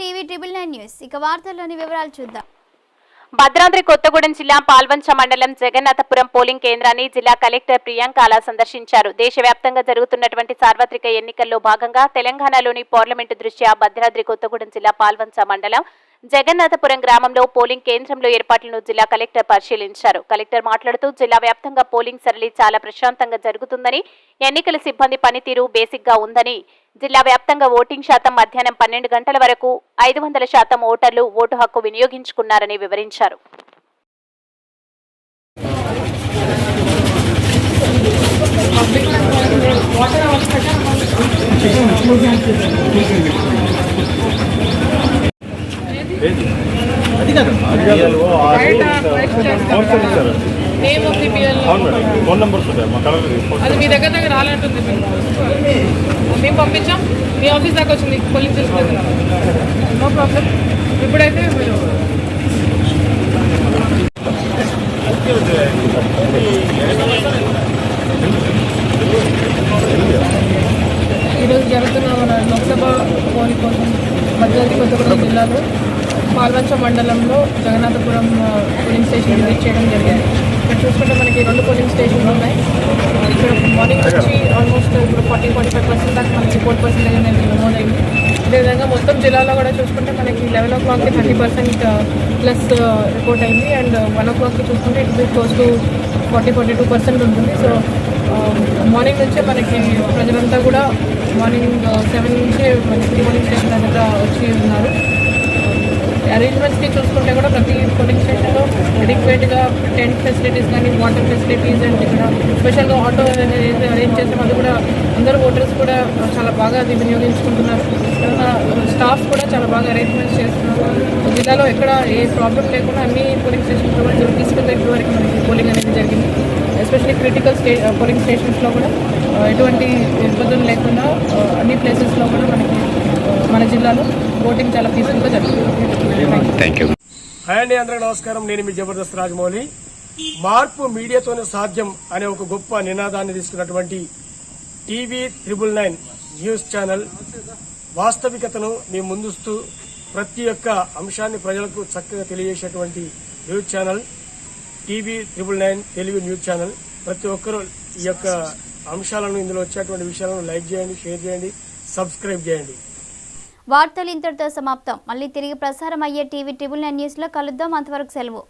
TV 999 news. ఇక వార్తల్లోని వివరాలు చూద్దాం. భద్రాద్రి కొత్తగూడెం జిల్లా పాల్వంచ మండలం జగన్నాథపురం పోలింగ్ కేంద్రాన్ని జిల్లా కలెక్టర్ ప్రియాంక సందర్శించారు. దేశవ్యాప్తంగా జరుగుతున్నటువంటి సార్వత్రిక ఎన్నికల్లో భాగంగా తెలంగాణలోని పార్లమెంటు దృష్ట్యా భద్రాద్రి కొత్తగూడెం జిల్లా పాల్వంచ మండలం జగన్నాథపురం గ్రామంలో పోలింగ్ కేంద్రంలో ఏర్పాట్లను జిల్లా కలెక్టర్ పరిశీలించారు. కలెక్టర్ మాట్లాడుతూ జిల్లా వ్యాప్తంగా పోలింగ్ సరళి చాలా ప్రశాంతంగా జరుగుతుందని, ఎన్నికల సిబ్బంది పనితీరు బేసిక్ గా ఉందని, జిల్లా వ్యాప్తంగా ఓటింగ్ శాతం మధ్యాహ్నం 12 గంటల వరకు 500% ఓటర్లు ఓటు హక్కు వినియోగించుకున్నారని వివరించారు. అది మీ దగ్గర రాలంటుంది. మేము పంపించాం, మీ ఆఫీస్ దాకా వచ్చింది పోలింగ్ చేసుకుంది. No problem. ఇప్పుడైతే మీరు ఈరోజు జరుగుతున్న మన లోక్సభ పోలింగ్ కోసం భద్రాద్రి కొత్తగూడెం జిల్లాలో పాల్వంచ మండలంలో జగన్నాథపురం పోలింగ్ స్టేషన్ విజిట్ చేయడం జరిగింది. ఇక్కడ చూసుకుంటే మనకి 2 పోలింగ్ స్టేషన్లు ఉన్నాయి. ఇక్కడ మార్నింగ్ నుంచి ఆల్మోస్ట్ ఇప్పుడు 40-45% దాకా మనకి పోల్ పర్సెంటేజ్ అనేది నమోదైంది. అదేవిధంగా మొత్తం జిల్లాలో కూడా చూసుకుంటే మనకి 11 o'clockకి 30% ప్లస్ రిపోర్ట్ అయింది. అండ్ 1 o'clockకి చూసుకుంటే ఇట్ ఇస్ క్లోజ్ టు 40-42% ఉంటుంది. సో మార్నింగ్ నుంచే మనకి ప్రజలంతా కూడా మార్నింగ్ 7 నుంచే మనకి పోలింగ్ స్టేషన్ దగ్గర వచ్చి ఉన్నారు. అరేంజ్మెంట్స్కి చూసుకుంటే కూడా ప్రతి పోలింగ్ స్టేషన్లో అడిక్వేట్గా టెంట్ ఫెసిలిటీస్ కానీ, వాటర్ ఫెసిలిటీస్ అండ్ ఇక్కడ స్పెషల్గా ఆటో అనేది అరేంజ్ చేసాం. అది కూడా అందరూ ఓటర్స్ కూడా చాలా బాగా అది వినియోగించుకుంటున్నారు. స్టాఫ్ కూడా చాలా బాగా అరేంజ్మెంట్స్ చేస్తున్నారు. జిల్లాలో ఎక్కడ ఏ ప్రాబ్లం లేకుండా అన్ని పోలింగ్ స్టేషన్స్లో కూడా తీసుకెళ్ళే వరకు మనకి పోలింగ్ అనేది జరిగింది. ఎస్పెషల్లీ క్రిటికల్ పోలింగ్ స్టేషన్స్లో కూడా ఎటువంటి ఇబ్బందులు లేకుండా అన్ని ప్లేసెస్లో కూడా మనకి మన జిల్లాలో ఓటింగ్ చాలా పీస్ఫుల్గా జరుగుతుంది. హాయ్ అండి, అందరికీ నమస్కారం. నేను మీ జబర్దస్త్ రాజమౌళి. మార్పు మీడియాతోనే సాధ్యం అనే ఒక గొప్ప నినాదాన్ని తీసుకున్నటువంటి టీవీ 999 న్యూస్ ఛానల్ వాస్తవికతను మీ ముందుస్తూ ప్రతి ఒక్క అంశాన్ని ప్రజలకు చక్కగా తెలియజేసేటువంటి news channel TV 999 Telugu news channel. ప్రతి ఒక్కరూ ఈ యొక్క అంశాలను, ఇందులో వచ్చేటువంటి విషయాలను లైక్ చేయండి, షేర్ చేయండి, సబ్స్క్రైబ్ చేయండి. వార్తలు ఇంతటితో సమాప్తం. మళ్ళీ తిరిగి ప్రసారం అయ్యే టీవీ 999 న్యూస్లో కలుద్దాం. అంతవరకు సెలవు.